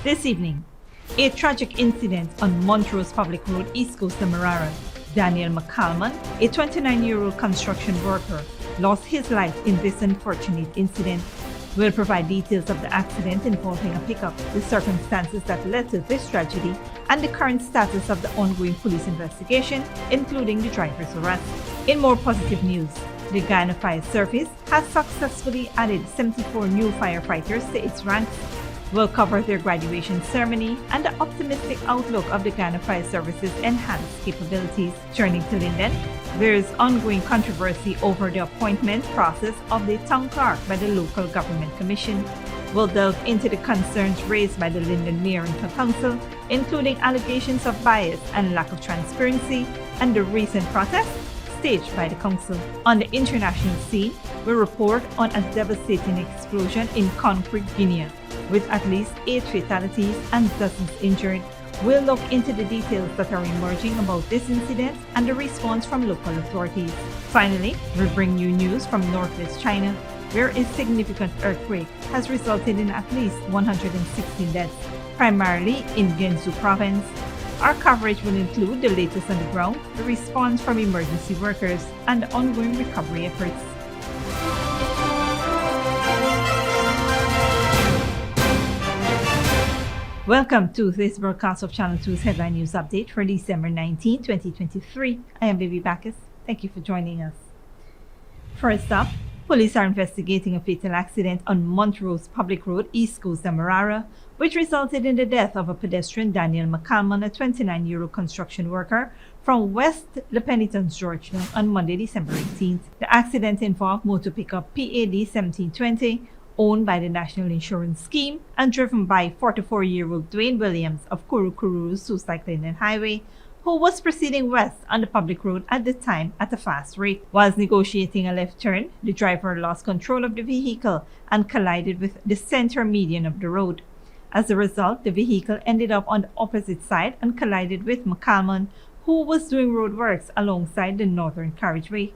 This evening, a tragic incident on Montrose Public Road, East Coast Demerara. Daniel McCalman, a 29-year-old construction worker, lost his life in this unfortunate incident. We'll provide details of the accident involving a pickup, the circumstances that led to this tragedy, and the current status of the ongoing police investigation, including the driver's arrest. In more positive news, the Guinea Fire Service has successfully added 74 new firefighters to its ranks. We'll cover their graduation ceremony and the optimistic outlook of the Guinea Fire Service's enhanced capabilities. Turning to Linden, there is ongoing controversy over the appointment process of the town clerk by the local government commission. We'll delve into the concerns raised by the Linden Mayor and Council, including allegations of bias and lack of transparency, and the recent protests staged by the council. On the international scene, we report on a devastating explosion in Clerk, Guinea, with at least 8 fatalities and dozens injured. We'll look into the details that are emerging about this incident and the response from local authorities. Finally, we bring you news from northwest China, where a significant earthquake has resulted in at least 116 deaths, primarily in Guangzhou province. Our coverage will include the latest on the ground, the response from emergency workers, and the ongoing recovery efforts. Welcome to this broadcast of Channel 2's Headline News Update for December 19, 2023. I am Baby Bacchus. Thank you for joining us. First up, police are investigating a fatal accident on Montrose Public Road, East Coast Demerara, which resulted in the death of a pedestrian, Daniel McCalman, a 29-year-old construction worker from West Le Penitence, Georgia, on Monday, December 18th. The accident involved motor pickup PAD 1720, owned by the National Insurance Scheme and driven by 44-year-old Dwayne Williams of Kurukuru Suicide Linden Highway, who was proceeding west on the public road at the time at a fast rate. Whilst negotiating a left turn, the driver lost control of the vehicle and collided with the center median of the road. As a result, the vehicle ended up on the opposite side and collided with McCalman, who was doing road works alongside the northern carriageway.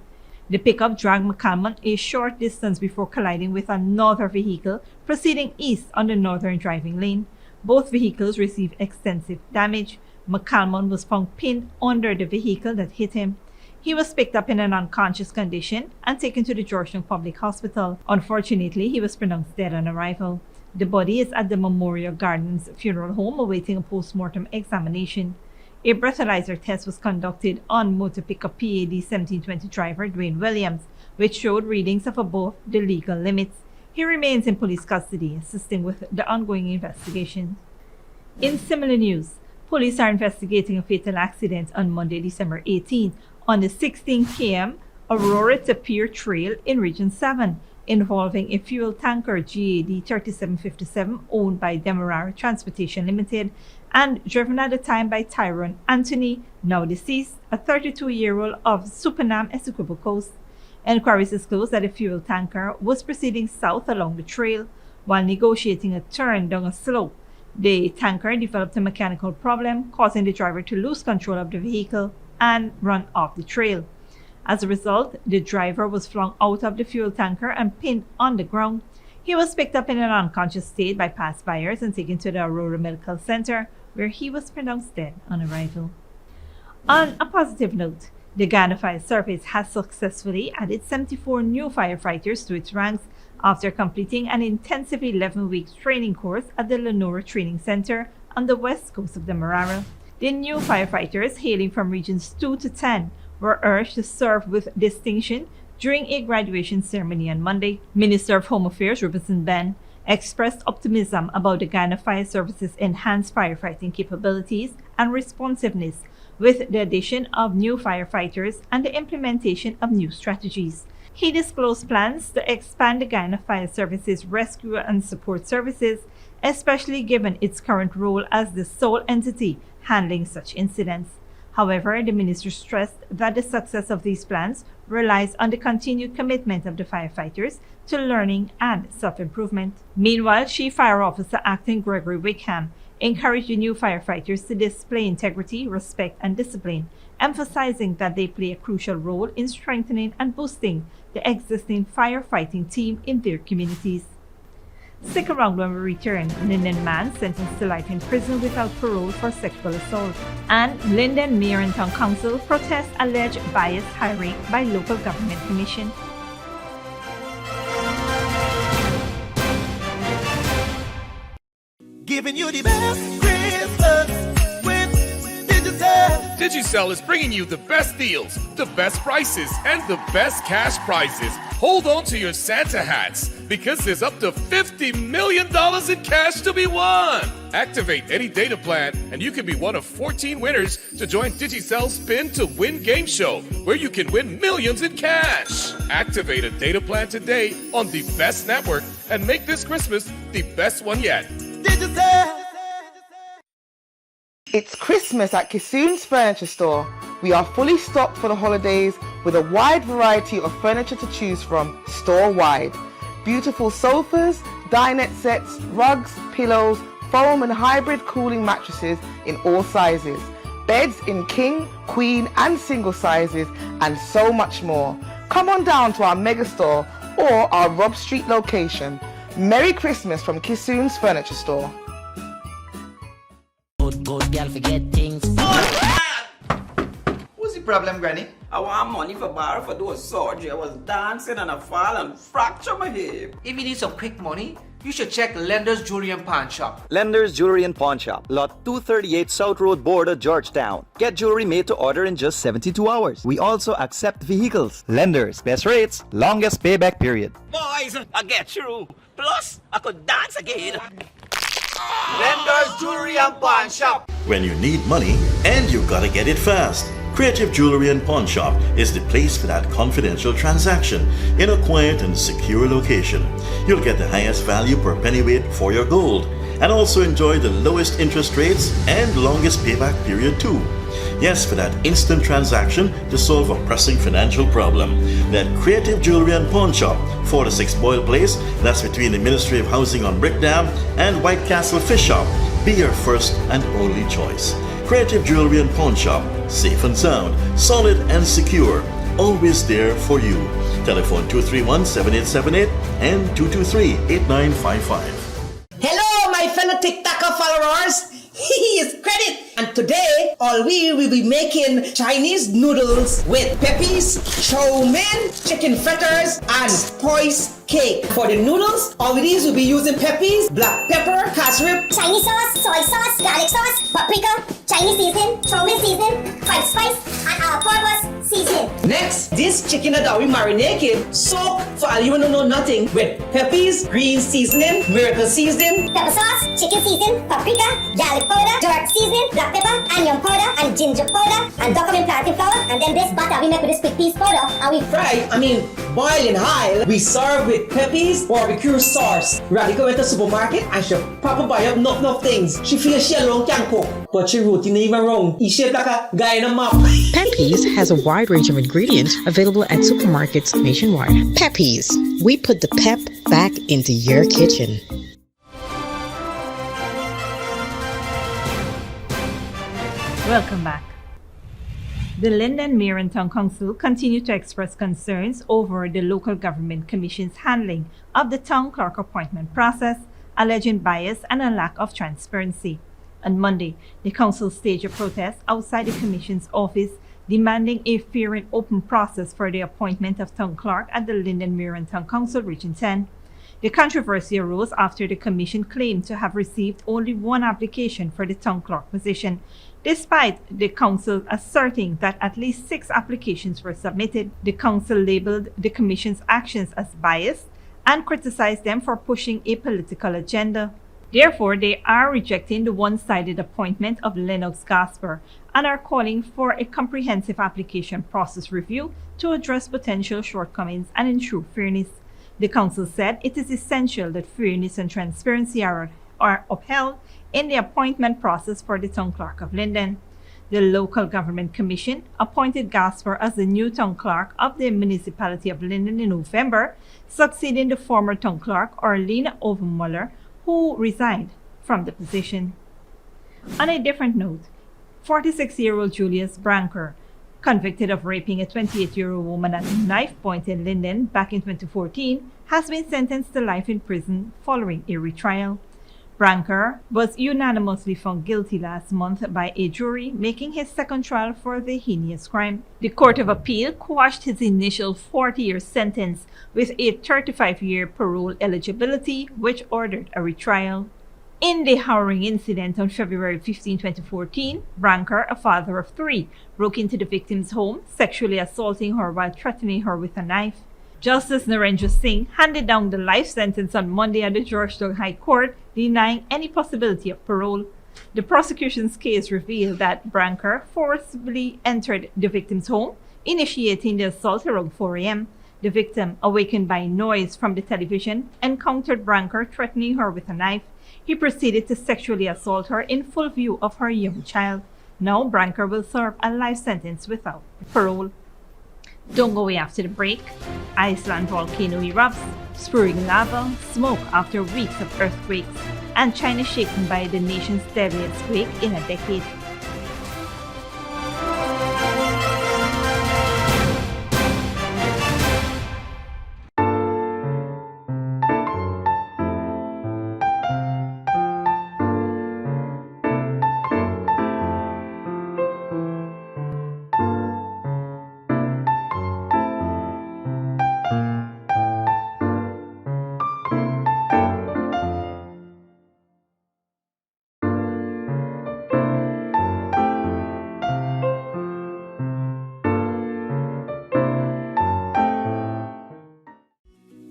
The pickup dragged McCalman a short distance before colliding with another vehicle proceeding east on the northern driving lane. Both vehicles received extensive damage. McCalman was found pinned under the vehicle that hit him. He was picked up in an unconscious condition and taken to the Georgetown Public Hospital. Unfortunately, he was pronounced dead on arrival. The body is at the Memorial Gardens Funeral Home awaiting a post-mortem examination. A breathalyzer test was conducted on motor pickup PAD 1720 driver Dwayne Williams, which showed readings of above the legal limits. He remains in police custody, assisting with the ongoing investigation. In similar news, police are investigating a fatal accident on Monday, December 18 on the 16 km Aurora to Pier Trail in Region 7, involving a fuel tanker GAD 3757 owned by Demerara Transportation Limited and driven at the time by Tyrone Anthony, now deceased, a 32-year-old of Supernam Essequibo Coast. Enquiries disclosed that the fuel tanker was proceeding south along the trail. While negotiating a turn down a slope, the tanker developed a mechanical problem, causing the driver to lose control of the vehicle and run off the trail. As a result, the driver was flung out of the fuel tanker and pinned on the ground. He was picked up in an unconscious state by passers and taken to the Aurora Medical Center, where he was pronounced dead on arrival. On a positive note, the Guinea Fire Service has successfully added 74 new firefighters to its ranks after completing an intensive 11-week training course at the Lenora Training Center on the west coast of Demerara. The new firefighters, hailing from regions 2 to 10, were urged to serve with distinction during a graduation ceremony on Monday. Minister of Home Affairs Robertson Ben expressed optimism about the Guinea Fire Service's enhanced firefighting capabilities and responsiveness with the addition of new firefighters and the implementation of new strategies. He disclosed plans to expand the Guinea Fire Service's rescue and support services, especially given its current role as the sole entity handling such incidents. However, the minister stressed that the success of these plans relies on the continued commitment of the firefighters to learning and self-improvement. Meanwhile, Chief Fire Officer Acting Gregory Wickham encouraged the new firefighters to display integrity, respect, and discipline, emphasizing that they play a crucial role in strengthening and boosting the existing firefighting team in their communities. Stick around when we return. Linden man sentenced to life in prison without parole for sexual assault. And Linden Mayor and Town Council protests alleged biased hiring by local government commission. Giving you the best Christmas with Digicel. Digicel is bringing you the best deals, the best prices, and the best cash prizes. Hold on to your Santa hats because there's up to $50 million in cash to be won. Activate any data plan and you can be one of 14 winners to join Digicel's Spin to Win game show where you can win millions in cash. Activate a data plan today on the best network and make this Christmas the best one yet. Digicel. It's Christmas at Kissoon's Furniture Store. We are fully stocked for the holidays with a wide variety of furniture to choose from store-wide. Beautiful sofas, dinette sets, rugs, pillows, foam and hybrid cooling mattresses in all sizes, beds in king, queen and single sizes, and so much more. Come on down to our mega store or our Rob Street location. Merry Christmas from Kissoon's Furniture Store. Good girl forget things. What's the problem, Granny? I want money for borrow for those surgery. I was dancing and I fall and fracture my hip. If you need some quick money, you should check Lender's Jewelry and Pawn Shop. Lender's Jewelry and Pawn Shop, Lot 238 South Road Border, Georgetown. Get jewelry made to order in just 72 hours. We also accept vehicles. Lender's, best rates, longest payback period. Boys, I get through. Plus, I could dance again. Lender's Jewelry and Pawn Shop. When you need money and you gotta get it fast, Creative Jewelry and Pawn Shop is the place for that confidential transaction in a quiet and secure location. You'll get the highest value per pennyweight for your gold and also enjoy the lowest interest rates and longest payback period too. Yes, for that instant transaction to solve a pressing financial problem. That Creative Jewelry and Pawn Shop, 46 Boyle Place, that's between the Ministry of Housing on Brickdam and White Castle Fish Shop. Be your first and only choice. Creative Jewelry and Pawn Shop, safe and sound, solid and secure, always there for you. Telephone 231-7878 and 223-8955. Hello, my fellow TikToker followers. Here's Credit, and today all we will be making Chinese noodles with peppies, chow mein, chicken fritters, and spice cake. For the noodles, all these will be using peppies, black pepper, cashew, Chinese sauce, soy sauce, garlic sauce, paprika, Chinese seasoning, chow mein seasoning, white spice, and all-purpose seasoning. Next, this chicken that we marinated, soak for all you don't know nothing with peppies, green seasoning, miracle seasoning, Pepper sauce, chicken seasoning, paprika, garlic powder, dark seasoning, black pepper, onion powder, and ginger powder, and document plantain flour, and then this butter we make with this quick piece powder, and we boil in high. We serve with peppies, barbecue sauce. Radical went to the supermarket and she papa buy up enough things. She feels she alone can cook, but she routine even wrong. He shaped like a guy in a map. Peppies has a wide range of ingredients available at supermarkets nationwide. Peppies, we put the pep back into your kitchen. Welcome back. The Linden Mayor and Town Council continue to express concerns over the local government commission's handling of the town clerk appointment process, alleging bias and a lack of transparency. On Monday, the council staged a protest outside the commission's office demanding a fair and open process for the appointment of town clerk at the Linden Mayor and Town Council Region 10. The controversy arose after the commission claimed to have received only one application for the town clerk position, despite the council asserting that at least 6 applications were submitted. The council labeled the commission's actions as biased and criticized them for pushing a political agenda. Therefore, they are rejecting the one-sided appointment of Lennox Gasper and are calling for a comprehensive application process review to address potential shortcomings and ensure fairness. The council said it is essential that fairness and transparency are upheld in the appointment process for the town clerk of Linden. The Local Government Commission appointed Gasper as the new town clerk of the municipality of Linden in November, succeeding the former town clerk Arlene Overmuller, who resigned from the position. On a different note, 46-year-old Julius Branker, convicted of raping a 28-year-old woman at knife point in Linden back in 2014, has been sentenced to life in prison following a retrial. Branker was unanimously found guilty last month by a jury, making his second trial for the heinous crime. The Court of Appeal quashed his initial 40-year sentence with a 35-year parole eligibility, which ordered a retrial. In the harrowing incident on February 15, 2014, Branker, a father of 3, broke into the victim's home, sexually assaulting her while threatening her with a knife. Justice Narendra Singh handed down the life sentence on Monday at the Georgetown High Court, denying any possibility of parole. The prosecution's case revealed that Branker forcibly entered the victim's home, initiating the assault around 4 a.m. The victim, awakened by noise from the television, encountered Branker threatening her with a knife. He proceeded to sexually assault her in full view of her young child. Now Branker will serve a life sentence without parole. Don't go away after the break. Iceland volcano erupts, spewing lava, smoke after weeks of earthquakes, and China shaken by the nation's deadliest quake in a decade.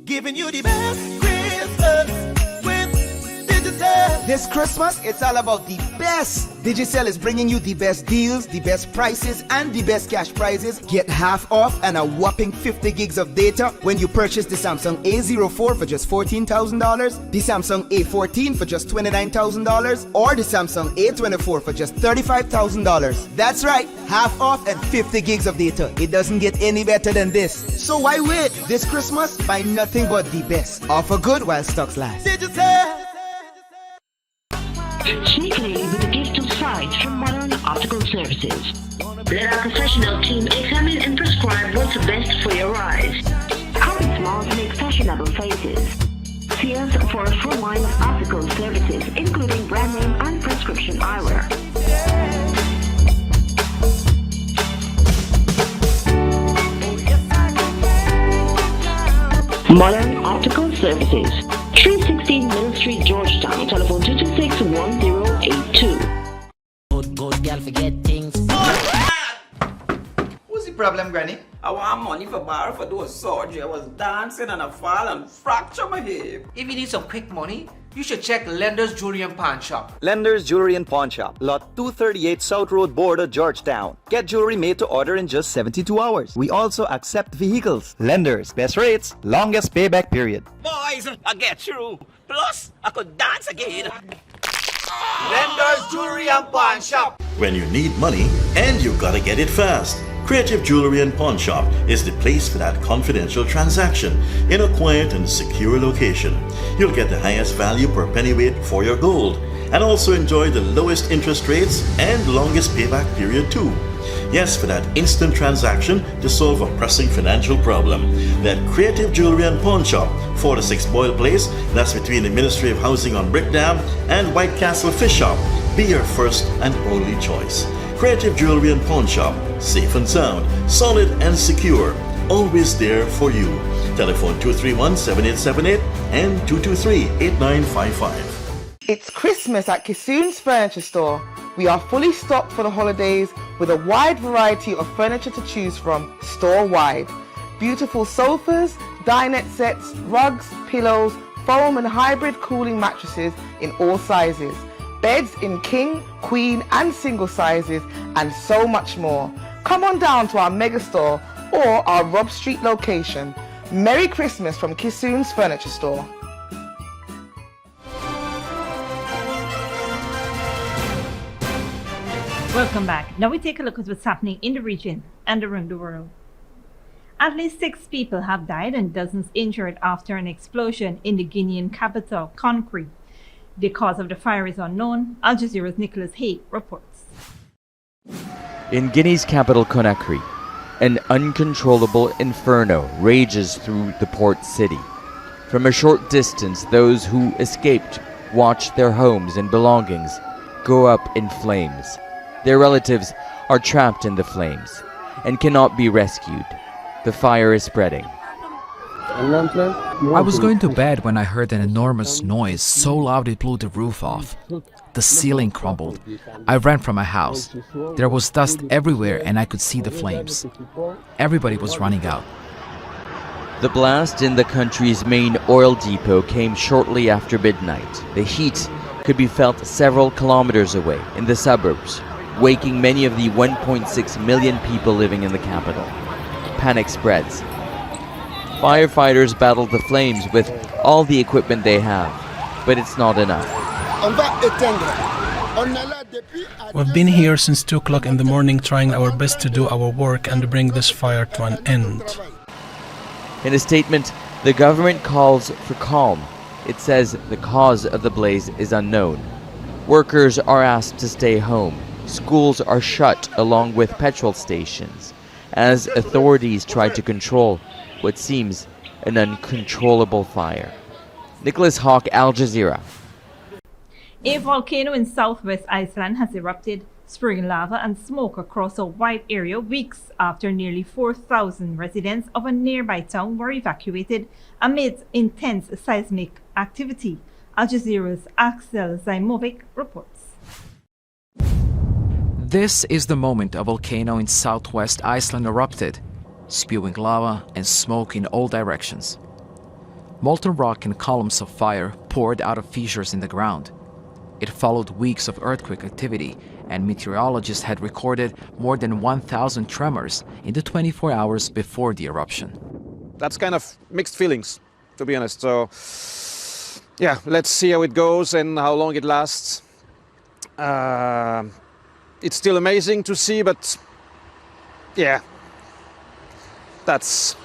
Giving you the best Christmas with Digital. This Christmas, it's all about the best. Digicel is bringing you the best deals, the best prices, and the best cash prizes. Get half off and a whopping 50 gigs of data when you purchase the Samsung A04 for just $14,000, the Samsung A14 for just $29,000, or the Samsung A24 for just $35,000. That's right, half off and 50 gigs of data. It doesn't get any better than this. So why wait? This Christmas, buy nothing but the best. Offer good while stocks last. Digital. Sneakily with a gift of sight from Modern Optical Services. Let our professional team examine and prescribe what's best for your eyes. Current smiles make fashionable faces. See us for a full line of optical services, including brand name and prescription eyewear. Modern Optical Services, 316 Middle Street, Georgetown. Telephone 226-1082. Good girl forget things. What's the problem, Granny? I want money for borrow for those surgery. I was dancing and I fall and fracture my hip. If you need some quick money, you should check Lender's Jewelry and Pawn Shop. Lender's Jewelry and Pawn Shop, Lot 238 South Road Border, Georgetown. Get jewelry made to order in just 72 hours. We also accept vehicles. Lenders, best rates, longest payback period. Boys, I get through. Plus, I could dance again. Lender's Jewelry and Pawn Shop. When you need money and you gotta get it fast, Creative Jewelry and Pawn Shop is the place for that confidential transaction in a quiet and secure location. You'll get the highest value per pennyweight for your gold and also enjoy the lowest interest rates and longest payback period too. Yes, for that instant transaction to solve a pressing financial problem. That Creative Jewelry and Pawn Shop, 4-6 Boyle Place, that's between the Ministry of Housing on Brick Dam and White Castle Fish Shop, be your first and only choice. Creative Jewelry and Pawn Shop, safe and sound, solid and secure, always there for you. Telephone 231-7878 and 223-8955. It's Christmas at Kissoon's Furniture Store. We are fully stocked for the holidays with a wide variety of furniture to choose from store-wide. Beautiful sofas, dinette sets, rugs, pillows, foam and hybrid cooling mattresses in all sizes. Beds in king, queen and single sizes and so much more. Come on down to our mega store or our Rob Street location. Merry Christmas from Kissoon's Furniture Store. Welcome back. Now we take a look at what's happening in the region and around the world. At least 6 people have died and dozens injured after an explosion in the Guinean capital, Conakry. The cause of the fire is unknown. Al Jazeera's Nicholas Haig reports. In Guinea's capital, Conakry, an uncontrollable inferno rages through the port city. From a short distance, those who escaped watched their homes and belongings go up in flames. Their relatives are trapped in the flames and cannot be rescued. The fire is spreading. I was going to bed when I heard an enormous noise so loud it blew the roof off. The ceiling crumbled. I ran from my house. There was dust everywhere and I could see the flames. Everybody was running out. The blast in the country's main oil depot came shortly after midnight. The heat could be felt several kilometers away in the suburbs, waking many of the 1.6 million people living in the capital. Panic spreads. Firefighters battled the flames with all the equipment they have, but it's not enough. We've been here since 2 o'clock in the morning trying our best to do our work and bring this fire to an end. In a statement, the government calls for calm. It says the cause of the blaze is unknown. Workers are asked to stay home. Schools are shut along with petrol stations as authorities try to control what seems an uncontrollable fire. Nicholas Hawk, Al Jazeera. A volcano in southwest Iceland has erupted, spraying lava and smoke across a wide area weeks after nearly 4,000 residents of a nearby town were evacuated amid intense seismic activity. Al Jazeera's Axel Zaimovic reports. This is the moment a volcano in southwest Iceland erupted, spewing lava and smoke in all directions. Molten rock and columns of fire poured out of fissures in the ground. It followed weeks of earthquake activity, and meteorologists had recorded more than 1,000 tremors in the 24 hours before the eruption. That's kind of mixed feelings, to be honest. So, yeah, let's see how it goes and how long it lasts. It's still amazing to see, but yeah, that's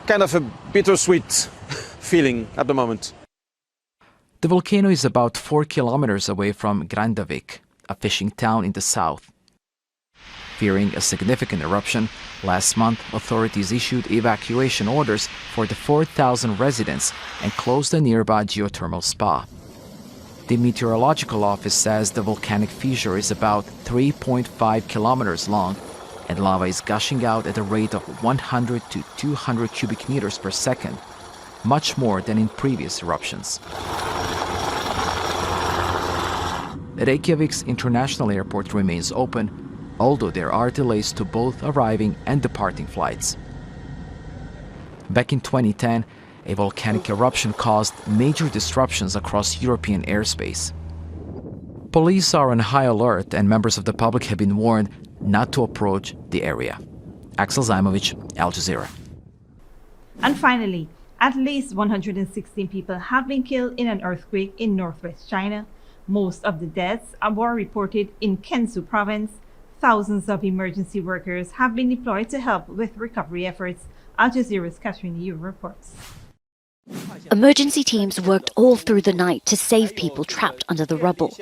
kind of a bittersweet feeling at the moment. The volcano is about 4 kilometers away from Grindavik, a fishing town in the south. Fearing a significant eruption, last month authorities issued evacuation orders for the 4,000 residents and closed a nearby geothermal spa. The meteorological office says the volcanic fissure is about 3.5 kilometers long and lava is gushing out at a rate of 100 to 200 cubic meters per second, much more than in previous eruptions. Reykjavik's international airport remains open, although there are delays to both arriving and departing flights. Back in 2010, a volcanic eruption caused major disruptions across European airspace. Police are on high alert and members of the public have been warned not to approach the area. Axel Zaimovic, Al Jazeera. And finally, at least 116 people have been killed in an earthquake in northwest China. Most of the deaths were reported in Gansu province. Thousands of emergency workers have been deployed to help with recovery efforts. Al Jazeera's Catherine Yu reports. Emergency teams worked all through the night to save people trapped under the rubble.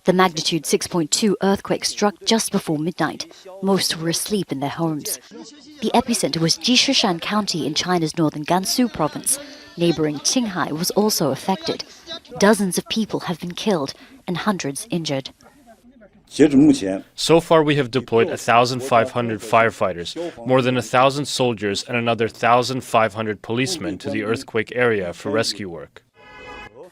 The magnitude 6.2 earthquake struck just before midnight. Most were asleep in their homes. The epicenter was Jishishan County in China's northern Gansu province. Neighboring Qinghai was also affected. Dozens of people have been killed and hundreds injured. So far, we have deployed 1,500 firefighters, more than 1,000 soldiers, and another 1,500 policemen to the earthquake area for rescue work.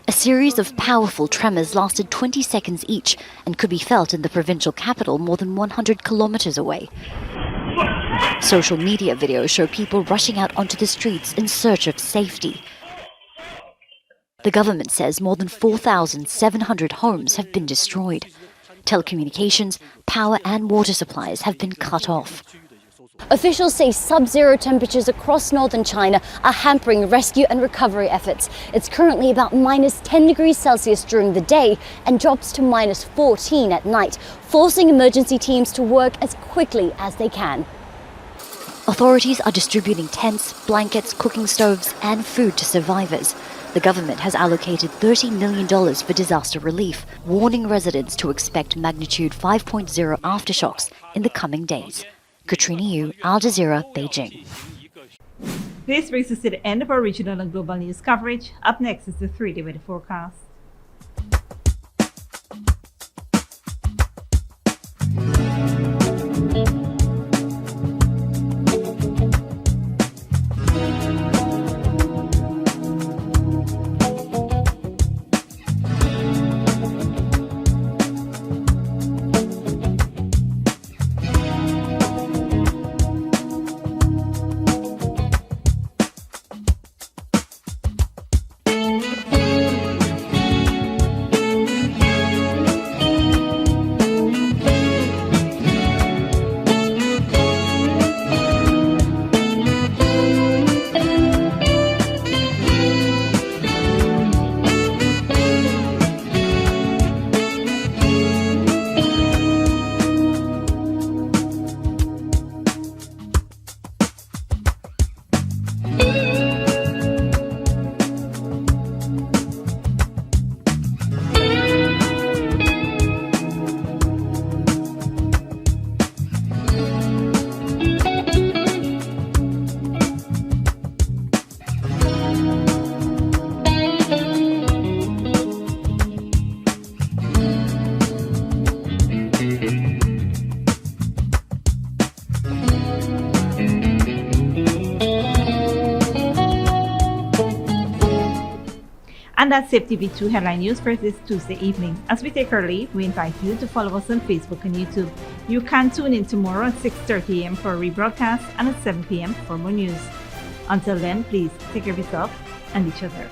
A series of powerful tremors lasted 20 seconds each and could be felt in the provincial capital more than 100 kilometers away. Social media videos show people rushing out onto the streets in search of safety. The government says more than 4,700 homes have been destroyed. Telecommunications, power and water supplies have been cut off. Officials say sub-zero temperatures across northern China are hampering rescue and recovery efforts. It's currently about minus 10 degrees Celsius during the day and drops to minus 14 at night, forcing emergency teams to work as quickly as they can. Authorities are distributing tents, blankets, cooking stoves and food to survivors. The government has allocated $30 million for disaster relief, warning residents to expect magnitude 5.0 aftershocks in the coming days. Katrina Yu, Al Jazeera, Beijing. This brings us to the end of our regional and global news coverage. Up next is the 3-day weather forecast. And that's FTV2 Headline News for this Tuesday evening. As we take our leave, we invite you to follow us on Facebook and YouTube. You can tune in tomorrow at 6:30 a.m. for a rebroadcast and at 7 p.m. for more news. Until then, please take care of yourself and each other.